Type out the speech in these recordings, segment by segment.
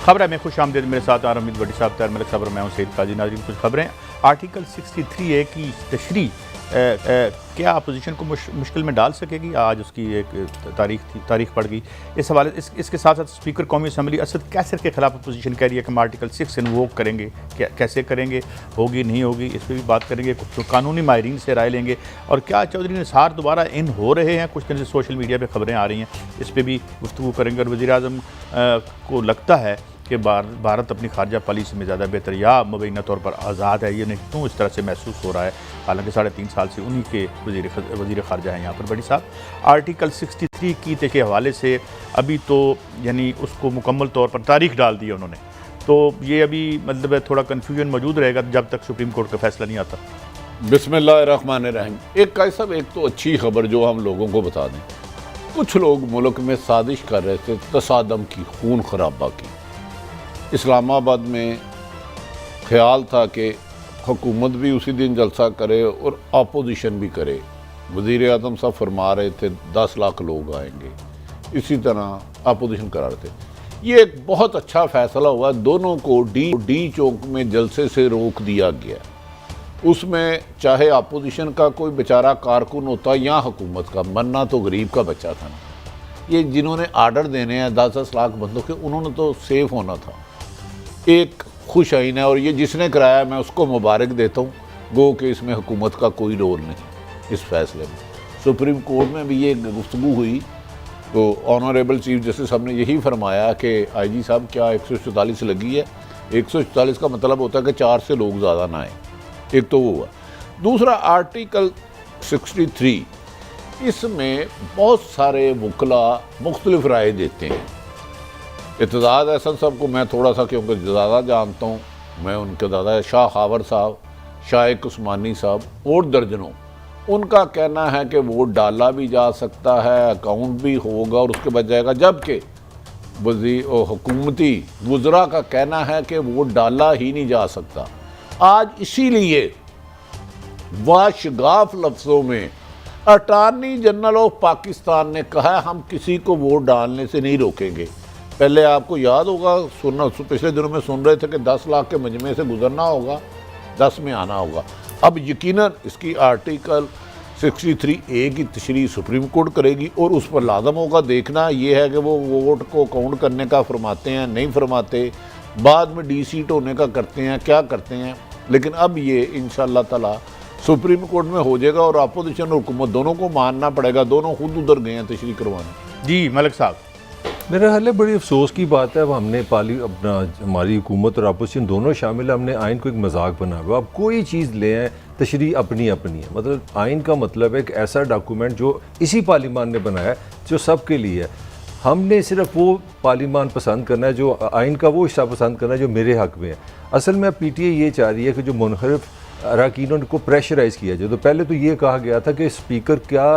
खबर में खुश आमदीद। मेरे साथ आरमीद भट्टी साहब, तैयार मलिक साहब, मैं हूं सईद काजी। नाज़रीन, कुछ खबरें। आर्टिकल 63A की तशरीह क्या अपोजिशन को मुश्किल में डाल सकेगी? आज उसकी एक तारीख पड़ गई। इस हवाले इसके साथ साथ स्पीकर कौमी असम्बली असद कैसर के खिलाफ अपोजिशन कह रही है कि हम आर्टिकल 6 इन्वोक करेंगे। कैसे करेंगे, होगी नहीं होगी, इस पर भी बात करेंगे। तो कानूनी माहिरीन से राय लेंगे। और क्या चौधरी निसार दोबारा इन हो रहे हैं? कुछ दिन से सोशल मीडिया पर खबरें आ रही हैं, इस पर भी गुफ्तगू करेंगे। और वज़ीर-ए-आज़म को लगता है कि भारत अपनी खारजा पॉलिसी में ज़्यादा बेहतर या मुबैना तौर पर आज़ाद है, ये नहीं क्यों इस तरह से महसूस हो रहा है? हालांकि 3.5 साल से उन्हीं के वज़ीर खारजा हैं यहाँ पर। बड़ी साहब, आर्टिकल 63 की के हवाले से अभी तो यानी उसको मुकम्मल तौर पर तारीख डाल दी है उन्होंने, तो ये अभी मतलब थोड़ा कन्फ्यूजन मौजूद रहेगा जब तक सुप्रीम कोर्ट का फैसला नहीं आता। बिस्मिल्लाहिर्रहमानिर्रहीम। एक एक तो अच्छी खबर जो हम लोगों को बता दें, कुछ लोग मुल्क में साजिश कर रहे थे तसादम की, खून खराबा की। इस्लामाबाद में ख्याल था कि हुकूमत भी उसी दिन जलसा करे और अपोजिशन भी करे। वज़ीर-ए-आज़म साहब फरमा रहे थे 10 लाख लोग आएंगे, इसी तरह अपोजिशन करा रहे थे। ये एक बहुत अच्छा फैसला हुआ। दोनों को डी चौक में जलसे से रोक दिया गया। उसमें चाहे अपोजिशन का कोई बेचारा कारकुन होता या हुकूमत का, मरना तो गरीब का बच्चा था ना। ये जिन्होंने आर्डर देने हैं 10-10 लाख बंदों के, उन्होंने तो सेफ होना था। एक खुश आइन है और ये जिसने कराया मैं उसको मुबारक देता हूँ। गो कि इसमें हुकूमत का कोई रोल नहीं इस फैसले में। सुप्रीम कोर्ट में भी ये गुफ्तगू हुई तो ऑनरेबल चीफ जस्टिस साहब ने यही फरमाया कि IG साहब क्या 144 लगी है? 144 का मतलब होता है कि 4 से लोग ज़्यादा ना आए। एक तो वो हुआ। दूसरा आर्टिकल 63, इसमें बहुत सारे वकला मुख्तलिफ राय देते हैं। इत्तेजाद अहसन साहब को मैं थोड़ा सा क्योंकि ज़्यादा जानता हूँ, मैं उनके दादा शाह खावर साहब, शाइक उस्मानी साहब और दर्जनों, उनका कहना है कि वोट डाला भी जा सकता है, अकाउंट भी होगा और उसके बाद जाएगा। जबकि हुकूमती वज़रा का कहना है कि वोट डाला ही नहीं जा सकता। आज इसीलिए वाशगाफ लफ्ज़ों में अटॉर्नी जनरल ऑफ पाकिस्तान ने कहा हम किसी को वोट डालने से नहीं रोकेंगे। पहले आपको याद होगा, पिछले दिनों में सुन रहे थे कि 10 लाख के मजमे से गुजरना होगा, 10 में आना होगा। अब यकीनन इसकी आर्टिकल 63A की तशरीह सुप्रीम कोर्ट करेगी और उस पर लाजम होगा देखना ये है कि वो वोट को काउंट करने का फरमाते हैं, नहीं फरमाते, बाद में डी सीट होने का करते हैं, क्या करते हैं। लेकिन अब ये इंशाअल्लाह ताला सुप्रीम कोर्ट में हो जाएगा और अपोजिशन और हुकूमत दोनों को मानना पड़ेगा। दोनों खुद उधर गए हैं तशरीह करवाने। जी मलिक साहब, मेरा ख्याल है बड़ी अफसोस की बात है। अब हमने हमारी हुकूमत और अपोजिशन दोनों शामिल है, हमने आइन को एक मजाक बना हुआ। अब कोई चीज़ ले आए, तशरीह अपनी अपनी है। मतलब आइन का मतलब है एक ऐसा डॉक्यूमेंट जो इसी पार्लियामान ने बनाया है, जो सब के लिए है। हमने सिर्फ वो पार्लियामान पसंद करना है, जो आइन का वो हिस्सा पसंद करना है जो मेरे हक़ में है। असल में PTA ये चाह रही है कि जो मुनहरिफ अरकानों को प्रेशराइज़ किया जाए। तो पहले तो ये कहा गया था कि स्पीकर क्या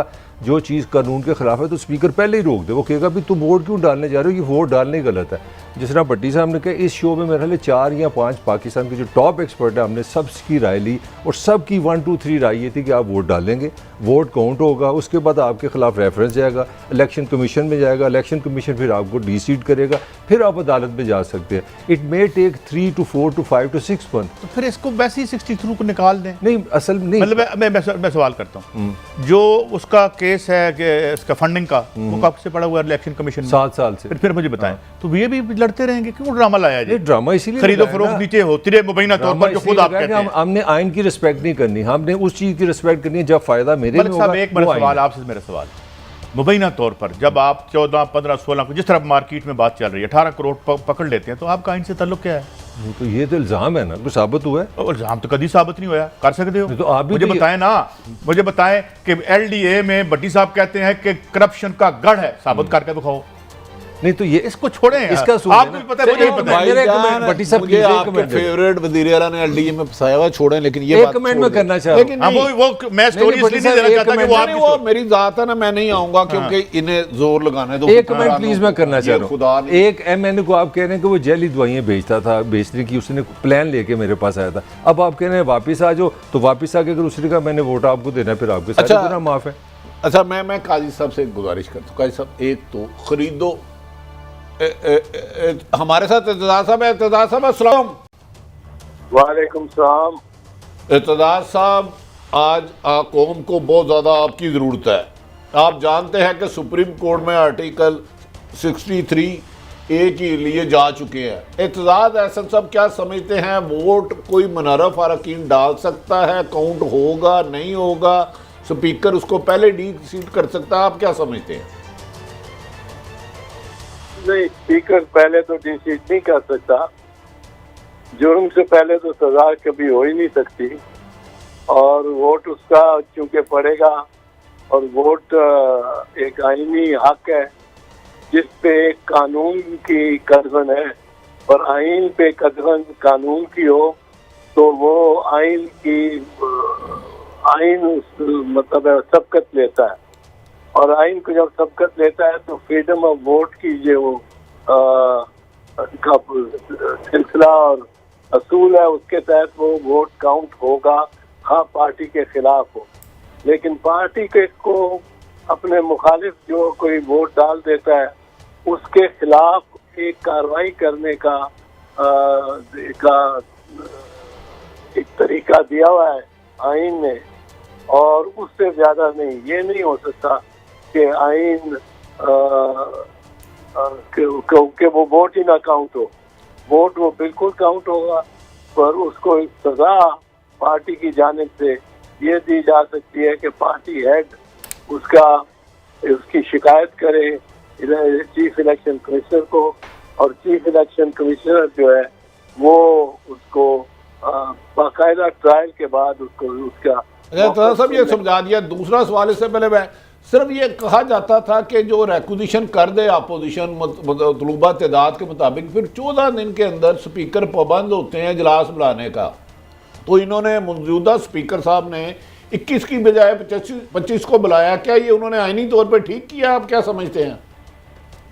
जो चीज़ कानून के ख़िलाफ़ है तो स्पीकर पहले ही रोक दे। वो कहेगा भी तुम वोट क्यों डालने जा रहे हो, ये वोट डालने गलत है। जिस तरह भट्टी साहब ने कहा, इस शो में मेरे ख्याल 4 या 5 पाकिस्तान के जो टॉप एक्सपर्ट है, हमने सबकी राय ली और सबकी 1, 2, 3 राय ये थी कि आप वोट डालेंगे, वोट काउंट होगा, उसके बाद आपके खिलाफ रेफरेंस जाएगा, इलेक्शन कमीशन में जाएगा, इलेक्शन कमीशन फिर आपको डिसीड करेगा, फिर आप अदालत में जा सकते हैं। It may take 3 to 4 to 5 to 6 months। तो फिर इसको वैसे ही 63 को निकाल दें। नहीं, असल नहीं, मतलब मैं सवाल करता हूँ, जो उसका केस है कि इसका फंडिंग का, वो कब से पड़ा हुआ है इलेक्शन कमीशन में? 7 साल से। फिर मुझे बताएं, तो ये भी लड़ते रहेंगे? क्यों ड्रामा लाया जाए? ड्रामा इसीलिए खरीदो फरोख्त नीचे होती रहे मुबैना तौर पर, जो खुद आप कहते हैं। हमने आइन की रिस्पेक्ट नहीं करनी, हमने उस चीज़ की रिस्पेक्ट करनी है जब फ़ायदा मेरे में होगा। एक मेरा सवाल आपसे, मेरा सवाल मुबैना तौर पर जब आप 14, 15, 16 को जिस तरह मार्केट में बात चल रही है 18 करोड़ पकड़ लेते हैं, तो आपका आइन से ताल्लुक क्या है? तो ये तो इल्ज़ाम है ना, कुछ साबित हुआ है? इल्ज़ाम तो कभी साबित नहीं हुआ। कर सकते हो तो आप भी मुझे बताएं ना, मुझे बताएं कि LDA में भट्टी साहब कहते हैं कि करप्शन का गढ़ है, साबित करके दिखाओ। नहीं तो ये इसको छोड़ें, इसका आपको भी पता है, मुझे भी पता है। भट्टी साहब मुझे आपके फेवरेट वज़ीर आला ने LDA में फंसाया हुआ, छोड़ें। लेकिन ये एक कमेंट में करना चाह रहा हूं, वो मैं स्टोरी इसलिए नहीं देना चाहता कि वो मेरी जात है ना, मैं नहीं आऊंगा क्योंकि इन्हें जोर लगाने दो। एक कमेंट प्लीज मैं करना चाह रहा हूँ। एक MNA को आप कह रहे हैं कि वो जैली दवाइयाँ बेचता था, बेचने की उसने प्लान लेके मेरे पास आया था। अब आप कह रहे हैं वापिस आ जाओ, तो वापिस आके अगर उसने कहा मैंने वोट आपको देना, फिर आपके साथ गुनाह माफ है। अच्छा, मैं काजी साहब से एक गुजारिश करता हूँ। काजी साहब, एक तो खरीदो हमारे साथ इत्तेदार साहब है। इत्तेदार साहब अस्सलाम। वालेकुम सलाम। इत्तेदार साहब, आज कौम को बहुत ज़्यादा आपकी ज़रूरत है। आप जानते हैं कि सुप्रीम कोर्ट में आर्टिकल 63A के लिए जा चुके हैं। इत्तेदार एहसन साहब क्या समझते हैं, वोट कोई मुनर्रफ अरकान डाल सकता है, काउंट होगा नहीं होगा, स्पीकर उसको पहले डी सीट कर सकता है, आप क्या समझते हैं? नहीं, स्पीकर पहले तो डिसीड नहीं कर सकता। जुर्म से पहले तो सजा कभी हो ही नहीं सकती, और वोट उसका चूंकि पड़ेगा, और वोट एक आईनी हक है जिस पे एक कानून की कदगन है, और आइन पे कदगन कानून की हो तो वो आइन की मतलब सबकत लेता है, और आइन को जब सबकत लेता है तो फ्रीडम ऑफ वोट की जो सिलसिला और असूल है उसके तहत वो वोट काउंट होगा, हाँ पार्टी के खिलाफ हो। लेकिन पार्टी के को अपने मुखालिफ जो कोई वोट डाल देता है उसके खिलाफ एक कार्रवाई करने का एक तरीका दिया हुआ है आइन ने, और उससे ज्यादा नहीं। ये नहीं हो सकता कि आइन कि वो वोट ही ना काउंट हो। वोट वो बिल्कुल काउंट होगा, पर उसको एक सजा पार्टी की जानिब से ये दी जा सकती है कि पार्टी हेड उसकी शिकायत करे चीफ इलेक्शन कमिश्नर को, और चीफ इलेक्शन कमिश्नर जो है वो उसको बाकायदा ट्रायल के बाद उसको उसका तो सब ये समझा दिया। दूसरा सवाल इससे पहले मैं सिर्फ ये कहा जाता था कि जो रेक्विजिशन कर दे अपोजिशन मतलूबा तादाद के मुताबिक, फिर 14 दिन के अंदर स्पीकर पाबंद होते हैं इजलास बुलाने का। तो इन्होंने मौजूदा स्पीकर साहब ने 21 की बजाय 25 को बुलाया। क्या ये उन्होंने आईनी तौर पर ठीक किया, आप क्या समझते हैं?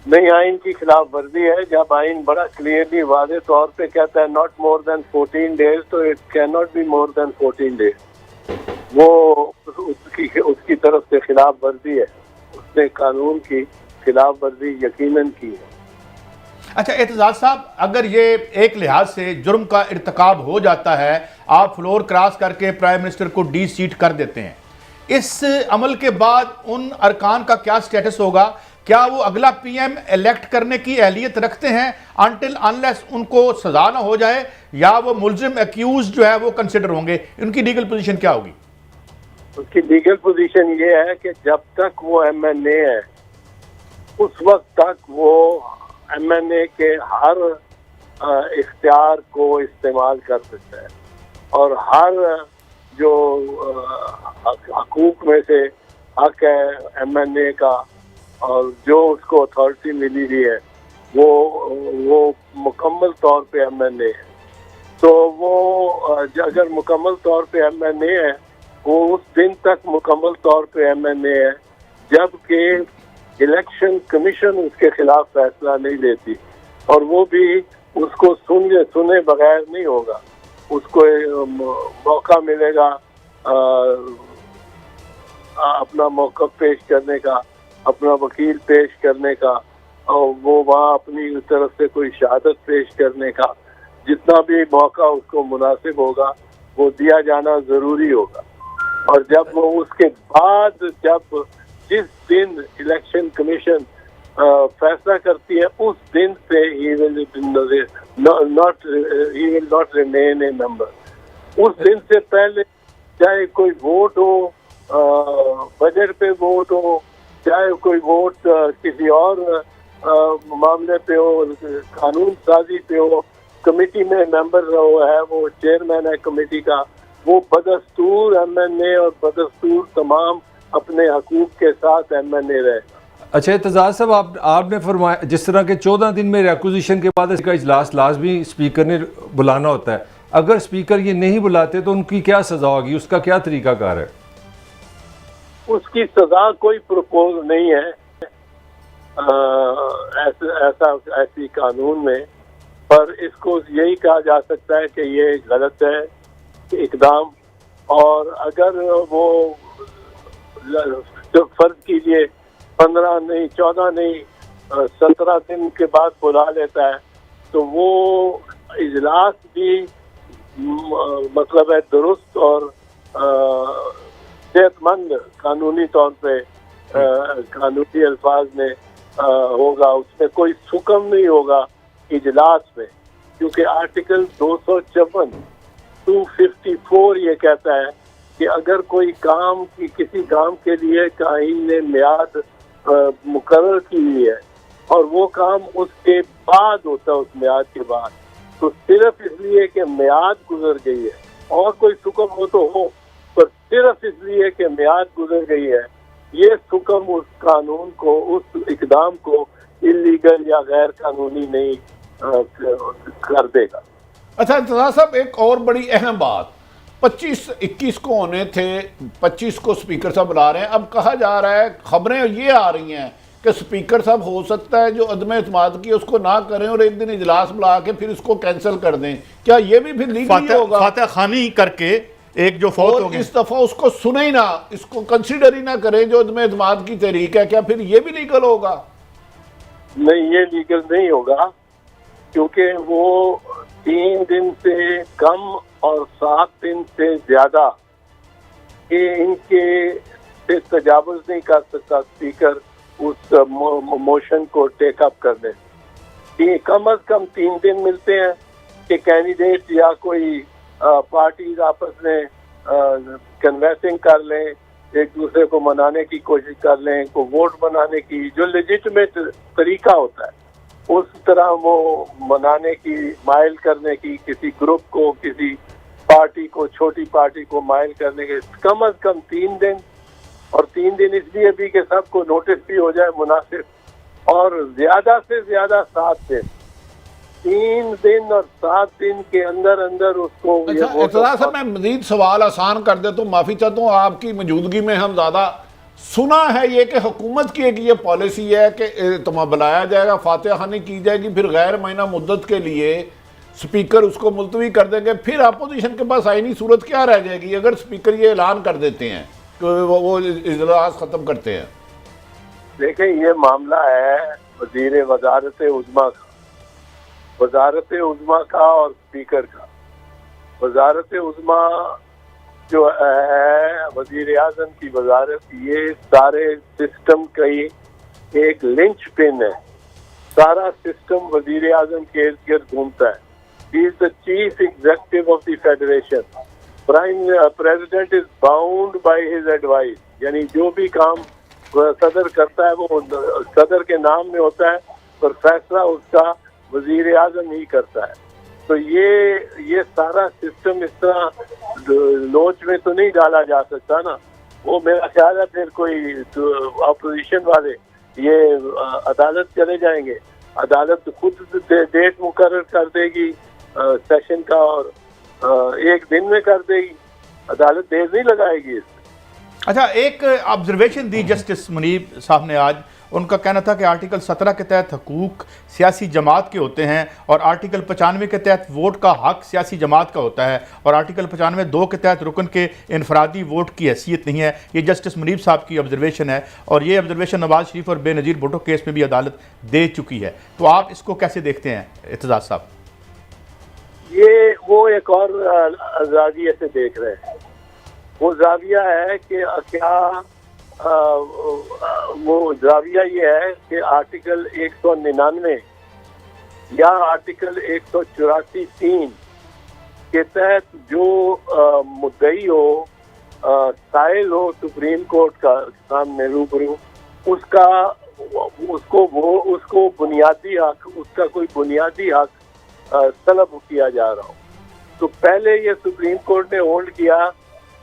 नहीं, आइन की खिलाफ वर्जी है। जब आइन बड़ा क्लियरली वाज़े तौर पे कहता है नॉट मोर देन 14 डेज, तो it can not be more than 14 days. वो उसकी तरफ से खिलाफ वर्जी है, उसने कानून की खिलाफ वर्जी यकीनन की है। अच्छा एतजाज साहब, अगर ये एक लिहाज से जुर्म का इर्तिकाब हो जाता है, आप फ्लोर क्रॉस करके प्राइम मिनिस्टर को डी सीट कर देते हैं, इस अमल के बाद उन अरकान का क्या स्टेटस होगा? क्या वो अगला पीएम इलेक्ट करने की अहलियत रखते हैं अनटिल अनलेस उनको सजा ना हो जाए, या वो मुलजिम एक्यूज जो है वो कंसिडर होंगे? उनकी लीगल पोजीशन क्या होगी? उसकी लीगल पोजीशन ये है कि जब तक वो एमएनए है उस वक्त तक वो एमएनए के हर इख्तियार को इस्तेमाल कर सकता है, और हर जो हकूक में से हक है एमएनए का, और जो उसको अथॉरिटी मिली हुई है वो मुकम्मल तौर पे एमएनए है। तो वो अगर मुकम्मल तौर पे एमएनए है, वो उस दिन तक मुकम्मल तौर पे एमएनए है जबकि इलेक्शन कमीशन उसके खिलाफ फैसला नहीं लेती, और वो भी उसको सुने बगैर नहीं होगा। उसको मौका मिलेगा अपना मौका पेश करने का, अपना वकील पेश करने का, और वो वहाँ अपनी तरफ से कोई शहादत पेश करने का, जितना भी मौका उसको मुनासिब होगा वो दिया जाना ज़रूरी होगा। और जब वो उसके बाद जब जिस दिन इलेक्शन कमीशन फैसला करती है उस दिन से he will not remain A member. उस दिन से पहले चाहे कोई वोट हो, बजट पे वोट हो, चाहे कोई वोट किसी और मामले पे हो, कानून साजी पे हो, कमेटी में मेंबर है, वो चेयरमैन है कमेटी का, वो बदस्तूर एमएनए और बदस्तूर तमाम अपने हकूक के साथ एमएनए रहे। अच्छा एतजाज साहब, आपने फरमाया जिस तरह के 14 दिन में रेक्विजिशन के बाद इसका इजलास लाजमी स्पीकर ने बुलाना होता है, अगर स्पीकर ये नहीं बुलाते तो उनकी क्या सजा होगी, उसका क्या तरीकाकार है? उसकी सजा कोई प्रपोज नहीं है ऐसी कानून में, पर इसको यही कहा जा सकता है कि ये गलत है इकदाम। और अगर वो फर्ज कीजिए 15 नहीं, 14 नहीं, 17 दिन के बाद बुला लेता है, तो वो इजलास भी मतलब है दुरुस्त और सेहतमंद कानूनी तौर पे कानूनी अल्फाज में होगा, उसमें कोई सुकम नहीं होगा इजलास में, क्योंकि आर्टिकल 254 ये कहता है कि अगर कोई काम की किसी काम के लिए कायीन ने मियाद मुकर्रर की हुई है और वो काम उसके बाद होता है, उस मियाद के बाद, तो सिर्फ इसलिए कि मियाद गुजर गई है और कोई सुकम हो तो हो, पर सिर्फ इसलिए कि मियाद गुजर गई है, ये सुकम उस कानून को, उस इकदाम को इलीगल या गैर कानूनी नहीं कर देगा। अच्छा इंतज़ार साहब, एक और बड़ी अहम बात, 25-21 को होने थे, 25 को स्पीकर साहब बुला रहे हैं। अब कहा जा रहा है, खबरें ये आ रही हैं कि स्पीकर साहब हो सकता है जो अदम एतमाद की उसको ना करें और एक दिन इजलास बुला के फिर उसको कैंसिल कर दें। क्या ये भी फिर लीगल होगा? फातह खानी करके एक जो फौत हो गई, इस दफा उसको सुने ही ना, इसको कंसीडर ही ना करें जो अदम एतमाद की तहरीक है, क्या फिर ये भी लीगल होगा? नहीं, ये लीगल नहीं होगा, क्योंकि वो 3 दिन से कम और 7 दिन से ज्यादा इनके से तजावुज नहीं कर सकता स्पीकर उस मोशन को टेकअप करने। कम अज कम 3 दिन मिलते हैं कि कैंडिडेट या कोई पार्टीज आपस में कन्वेंसिंग कर लें, एक दूसरे को मनाने की कोशिश कर लें, को वोट बनाने की जो लेजिटिमेट तरीका होता है, उस तरह वो मनाने की, माइल करने की, किसी ग्रुप को, किसी पार्टी को, छोटी पार्टी को माइल करने के कम अज कम 3 दिन, और 3 दिन इसलिए भी कि सबको नोटिस भी हो जाए मुनासिब, और ज्यादा से ज्यादा 7 दिन, 3 दिन और 7 दिन के अंदर अंदर उसको। अच्छा साहब, मैं मजीद सवाल आसान कर देता हूँ, माफ़ी चाहता हूँ आपकी मौजूदगी में। हम ज़्यादा सुना है ये कि हुकूमत की एक ये पॉलिसी है कि तुम्हें बुलाया जाएगा, फातह खानी की जाएगी, फिर गैर महीना मुद्दत के लिए स्पीकर उसको मुलतवी कर देंगे, फिर अपोजिशन के पास आईनी सूरत क्या रह जाएगी अगर स्पीकर ये ऐलान कर देते हैं कि वो इजलास ख़त्म करते हैं? देखें, ये मामला है वज़ीर वज़ारत उज़्मा का, वज़ारत उज़्मा का और स्पीकर का। वज़ारत उज़्मा जो है वज़ीर आज़म की वज़ारत, ये सारे सिस्टम का एक लिंच पिन है, सारा सिस्टम वज़ीर आज़म के इर्द गिर्द घूमता है। He is the chief executive of the federation. Prime president is bound by his advice, यानी जो भी काम सदर करता है वो सदर के नाम में होता है, पर फैसला उसका वज़ीर आज़म ही करता है। तो ये सारा सिस्टम इस तरह लोच में तो नहीं डाला जा सकता ना। वो मेरा ख्याल है फिर कोई अपोजिशन वाले ये अदालत चले जाएंगे, अदालत खुद डेट मुकर्रर कर देगी सेशन का और 1 दिन में कर देगी, अदालत देर नहीं लगाएगी। अच्छा, एक ऑब्जर्वेशन दी जस्टिस मुनीब साहब ने आज, उनका कहना था कि आर्टिकल 17 के तहत हकूक सियासी जमात के होते हैं और आर्टिकल 95 के तहत वोट का हक सियासी जमात का होता है और आर्टिकल 95(2) के तहत रुकन के इनफरादी वोट की हैसियत नहीं है। ये जस्टिस मुनीब साहब की ऑब्जर्वेशन है और ये ऑब्जर्वेशन नवाज शरीफ और बेनज़ीर भुट्टो केस में भी अदालत दे चुकी है। तो आप इसको कैसे देखते हैं एतजाज साहब? ये वो एक और जाविये से देख रहे हैं। वो जाविया है कि क्या वो जाविया ये है कि आर्टिकल 199 या आर्टिकल 184(3) के तहत जो मुद्दई हो, साइल हो सुप्रीम कोर्ट का सामने रूबरू, उसको बुनियादी हक, उसका कोई बुनियादी हक तलब किया जा रहा हो। तो पहले ये सुप्रीम कोर्ट ने होल्ड किया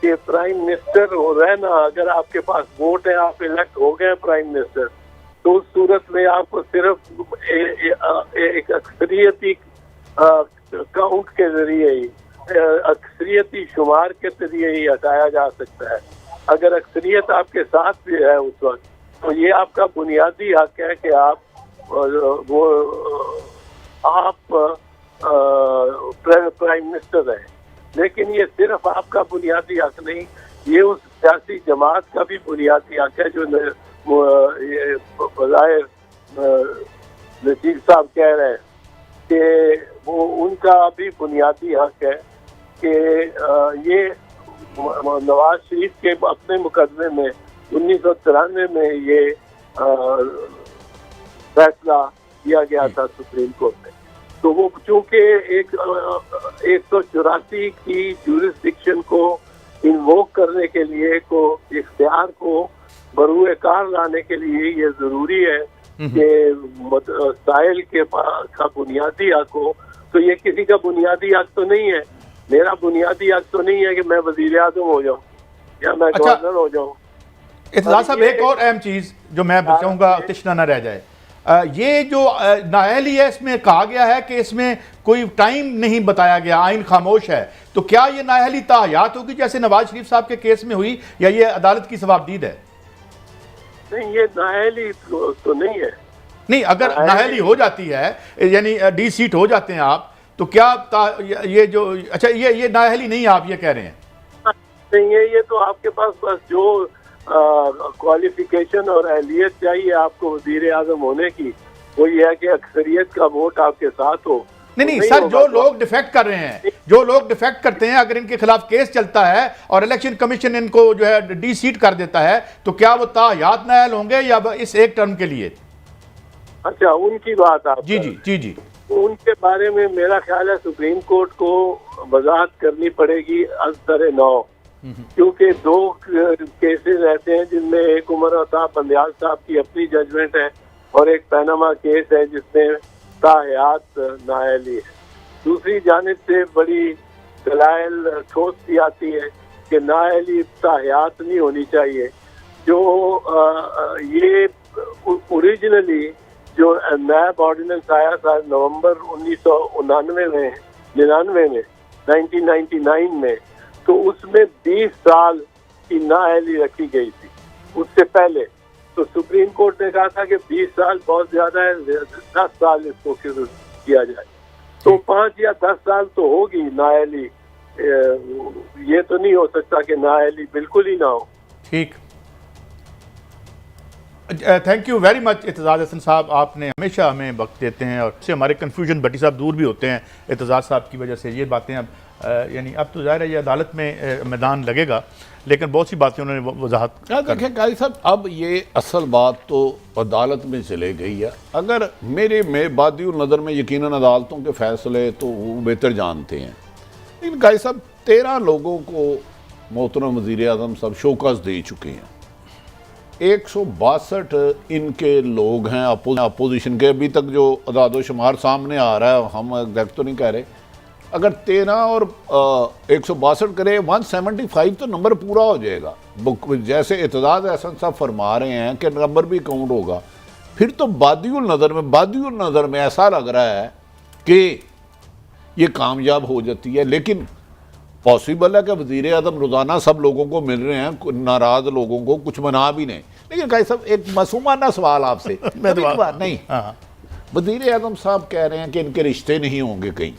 कि प्राइम मिनिस्टर हो रहना, अगर आपके पास वोट है, आप इलेक्ट हो गए प्राइम मिनिस्टर, तो उस सूरत में आपको सिर्फ एक अक्सरियती काउंट के जरिए ही, अक्सरियती शुमार के जरिए ही हटाया जा सकता है। अगर अक्सरियत आपके साथ भी है उस वक्त, तो ये आपका बुनियादी हक है कि आप प्राइम मिनिस्टर है। लेकिन ये सिर्फ आपका बुनियादी हक नहीं, ये उस सियासी जमात का भी बुनियादी हक है जो बज़ाहिर नजीर साहब कह रहे हैं कि वो उनका भी बुनियादी हक है कि ये नवाज शरीफ के अपने मुकदमे में 1993 में ये फैसला दिया गया था सुप्रीम कोर्ट में। तो वो चूंकि एक 184 की ज्यूरिसडिक्शन को इन्वोक करने के लिए को इख्तियार को बरूए कार लाने के लिए ये जरूरी है कि साहिल के का बुनियादी हक हो। तो ये किसी का बुनियादी हक तो नहीं है, मेरा बुनियादी हक तो नहीं है कि मैं वजीर आजम हो जाऊं या मैं गवर्नर हो जाऊं। इत्तेज़ाज़ साहब, एक और अहम चीज़ जो मैं चाहूँगा तिश्ना न रह जाए, ये जो नाअहली है इसमें कहा गया है कि इसमें कोई टाइम नहीं बताया गया, आइन खामोश है। तो क्या ये नाअहली ताहयात होगी जैसे नवाज शरीफ साहब के केस में हुई, या ये अदालत की सवाबदीद है? नहीं, ये नाअहली तो नहीं है। नहीं, अगर नाअहली हो जाती है यानी डी सीट हो जाते हैं आप, तो क्या ये जो अच्छा ये नाअहली नहीं है, आप ये कह रहे हैं? नहीं है, ये तो आपके पास बस जो क्वालिफिकेशन और अहलियत चाहिए आपको वजीर आजम होने की, वो ये है कि अक्सरियत का वोट आपके साथ हो। नहीं सर, जो लोग डिफेक्ट कर रहे हैं, जो लोग डिफेक्ट करते हैं, अगर इनके खिलाफ केस चलता है और इलेक्शन कमीशन इनको जो है डी सीट कर देता है, तो क्या वो ताहयात नाअहल होंगे या इस एक टर्म के लिए? अच्छा, उनकी बात आप जी, उनके बारे में मेरा ख्याल है सुप्रीम कोर्ट को वजाहत करनी पड़ेगी अज़ नौ, क्योंकि दो केसेस ऐसे हैं जिनमें एक उमर अता बंदयाल साहब की अपनी जजमेंट है और एक पैनामा केस है जिसमें ताहयात नाअहली है। दूसरी जानिब से बड़ी दलाइल ठोस सी आती है कि नाअहली ताहयात नहीं होनी चाहिए। जो ये ओरिजिनली जो नैब ऑर्डिनेंस आया था नवंबर 1999 में 1999 में, तो उसमें 20 साल की नाअहली रखी गई थी। उससे पहले तो सुप्रीम कोर्ट ने कहा था कि 20 साल बहुत ज्यादा है, 10 साल इसको किया जाए। तो 5 या 10 साल तो होगी नाअहली, ये तो नहीं हो सकता कि नाअहली बिल्कुल ही ना हो। ठीक, thank you very much Ittezaz Hasan sahab, आपने हमेशा हमें वक्त देते हैं और इससे हमारे कन्फ्यूजन भट्टी साहब दूर भी होते हैं इत्तेज़ाज़ साहब की वजह से। ये बातें अब यानी अब तो ज़ाहिर है ये अदालत में मैदान लगेगा, लेकिन बहुत सी बातें उन्होंने वजाहत। देखिए काजी साहब, अब ये असल बात तो अदालत में चले गई है। अगर मेरे बादी नज़र में यकीनन अदालतों के फैसले तो वो बेहतर जानते हैं, लेकिन काजी साहब 13 लोगों को मोहतरम वज़ीर आज़म साहब शोकस दे चुके हैं। 162 इनके लोग हैं अपोजिशन के। अभी तक जो अदाद-ओ-शुमार सामने आ रहा है, हम एग्जैक्ट तो नहीं कह रहे, अगर 13 और 162 करे 175 तो नंबर पूरा हो जाएगा। जैसे इत्तेज़ाज़ हसन साहब फरमा रहे हैं कि नंबर भी काउंट होगा, फिर तो बादियुल नज़र में ऐसा लग रहा है कि ये कामयाब हो जाती है। लेकिन पॉसिबल है कि वज़ीर आज़म रोज़ाना सब लोगों को मिल रहे हैं, नाराज़ लोगों को कुछ मना भी नहीं। लेकिन कई सब एक मासूमाना सवाल आपसे नहीं, वज़ीर आज़म साहब कह रहे हैं कि इनके रिश्ते नहीं होंगे, कहीं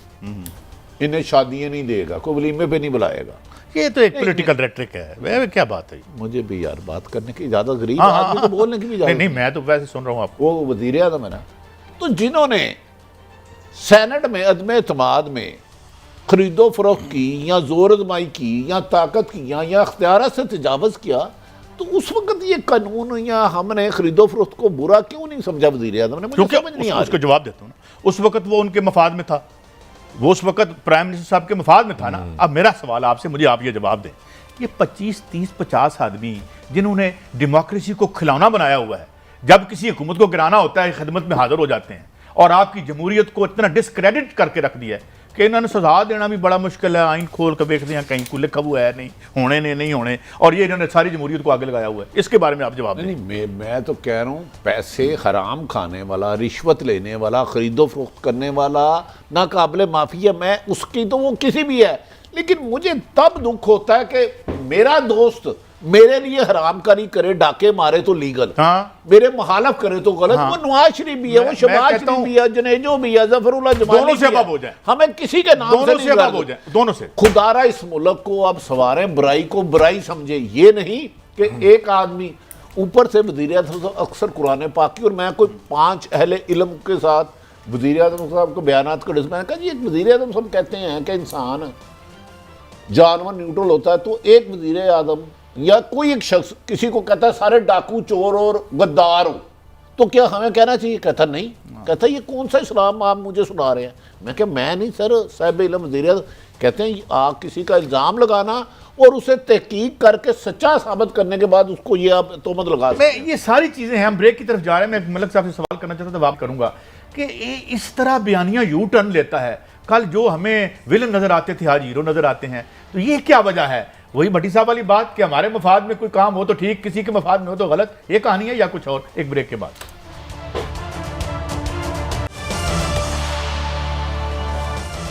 इन्हें शादियाँ नहीं देगा, कोई वलीमे पे नहीं बुलाएगा। ये तो एक पॉलिटिकल रेटरिक है, वह क्या बात है? मुझे भी यार बात करने की ज़्यादा गरीब आदमी तो बोलने की भी ज़्यादा नहीं, मैं तो वैसे सुन रहा हूँ आपको। वो वज़ीर आज़म है ना, तो जिन्होंने सेनेट में अदम एतमाद में खरीदो फरोख्त की या जोर आजमाई की या ताकत की या अख्तियार से तजावज़ किया, तो उस वक्त ये कानून या हमने खरीदो फरोख्त को बुरा क्यों नहीं समझा वज़ीर आज़म ने? मुझे समझ नहीं आ रहा। उसको जवाब देता हूँ ना, उस वक्त वो उनके मफाद में था, वो उस वक्त प्राइम मिनिस्टर साहब के मफाद में था ना। अब मेरा सवाल आपसे, मुझे आप ये जवाब दें, ये 25, 30, 50 आदमी जिन्होंने डेमोक्रेसी को खिलौना बनाया हुआ है, जब किसी हुकूमत को गिराना होता है खिदमत में हाजिर हो जाते हैं, और आपकी जमहूरियत को इतना डिस्क्रेडिट करके रख दिया है कि इन्होंने सजा देना भी बड़ा मुश्किल है। आइन खोल कर देखते हैं, कहीं को लिखा हुआ है नहीं होने नहीं होने, और ये इन्होंने सारी जमहूरियत को आगे लगाया हुआ है। इसके बारे में आप जवाब दें। नहीं, मैं तो कह रहा हूँ पैसे हराम खाने वाला, रिश्वत लेने वाला, खरीदो फरोख्त करने वाला नाकाबिले माफ़ी है, मैं उसकी तो वो किसी भी है, लेकिन मुझे तब दुख होता है कि मेरा दोस्त मेरे लिए हरामकारी करे, डाके मारे तो लीगल, मेरे मुखालफ करे तो गलत। वो नवाज शरीफ भी है, वो शहबाज शरीफ भी है, जनेजो भी है, जफरुल्लाह जमाली, दोनों से अब हो जाए, हमें किसी के नाम से नहीं हो जाए, दोनों से। खुदारा इस मुल्क को अब सवारें, बुराई को बुराई समझे, ये नहीं कि एक आदमी ऊपर से वज़ीर आज़म साहब अक्सर कुरान पाक की, और मैं कोई 5 अहले इल्म के साथ वज़ीर आज़म साहब को बयानात का मैंने कहा जी एक वज़ीर आज़म साहब कहते हैं कि इंसान जानवर न्यूट्रल होता है, तो एक वज़ीर आज़म या कोई एक शख्स किसी को कहता है सारे डाकू चोर और गद्दार हो, तो क्या हमें कहना चाहिए? कहता नहीं, कहता ये कौन सा इस्लाम आप मुझे सुना रहे हैं? मैं क्या मैं नहीं सर, साहिब इल्म वज़ीर आज़म कहते हैं आप किसी का इल्ज़ाम लगाना और उसे तहकीक करके सच्चा साबित करने के बाद उसको ये आप तोहमत लगा सकते हैं। मैं ये सारी चीज़ें हैं, हम ब्रेक की तरफ जा रहे हैं। मैं मलक साहब से सवाल करना चाहता था, बात करूंगा कि इस तरह बयानिया यू टर्न लेता है। कल जो हमें विलन नजर आते थे आज हीरो नजर आते हैं, तो ये क्या वजह है? वही भट्टी साहब वाली बात कि हमारे मफाद में कोई काम हो तो ठीक, किसी के मफाद में हो तो गलत, ये कहानी है या कुछ और? एक ब्रेक के बाद